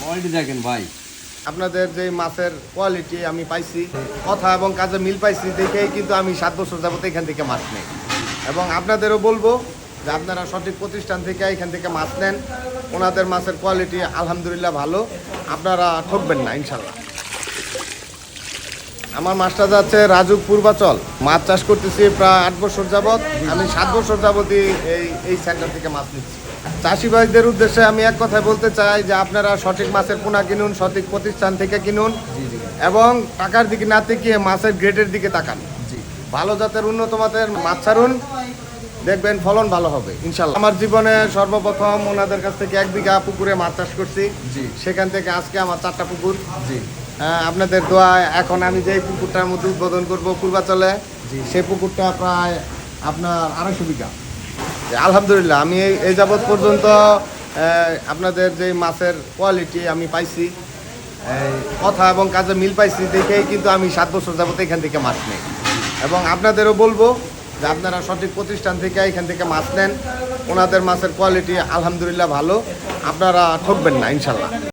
Quality দেখেন ভাই। আপনাদের যে মাছের কোয়ালিটি আমি পাইছি, কথা এবং কাজে মিল পাইছি দেখেই কিন্তু আমি 7 বছর যাবত এখান থেকে মাছ নেই। এবং আপনাদেরও বলবো যে আপনারা সঠিক প্রতিষ্ঠান থেকে এখান থেকে মাছ নেন। ওনাদের মাছের কোয়ালিটি আলহামদুলিল্লাহ ভালো, আপনারা ঠকবেন না ইনশাল্লাহ। আমার মাছটা যাচ্ছে রাজুক পূর্বাচল। মাছ চাষ করতেছি প্রায় 8 বছর যাবত। আমি 7 বছর যাবতই এই সেন্টার থেকে মাছ নিচ্ছি। চাষি ভাইদের উদ্দেশ্যে আমি এক কথায় বলতে চাই যে আপনারা সঠিক মাছের পোনা কিনুন, সঠিক প্রতিষ্ঠান থেকে কিনুন এবং টাকার দিকে না তাকিয়ে মাছের গ্রেডের দিকে তাকান। ভালো জাতের উন্নত মানের মাছ ছাড়ুন, দেখবেন ফলন ভালো হবে ইনশাল্লাহ। আমার জীবনে সর্বপ্রথম ওনাদের কাছ থেকে 1 বিঘা পুকুরে মাছ চাষ করছি। সেখান থেকে আজকে আমার 4টা পুকুর। আপনাদের দোয়ায় এখন আমি যে পুকুরটার মধ্যে উদ্বোধন করবো পূর্বাচলে, সেই পুকুরটা প্রায় আপনার 250 বিঘা। আলহামদুলিল্লাহ আমি এই যাবৎ পর্যন্ত আপনাদের যে মাছের কোয়ালিটি আমি পাইছি, কথা এবং কাজে মিল পাইছি দেখেই কিন্তু আমি 7 বছর যাবত এখান থেকে মাছ নেই। এবং আপনাদেরও বলবো যে আপনারা সঠিক প্রতিষ্ঠান থেকে এখান থেকে মাছ নেন। ওনাদের মাছের কোয়ালিটি আলহামদুলিল্লাহ ভালো, আপনারা ঠকবেন না ইনশাল্লাহ।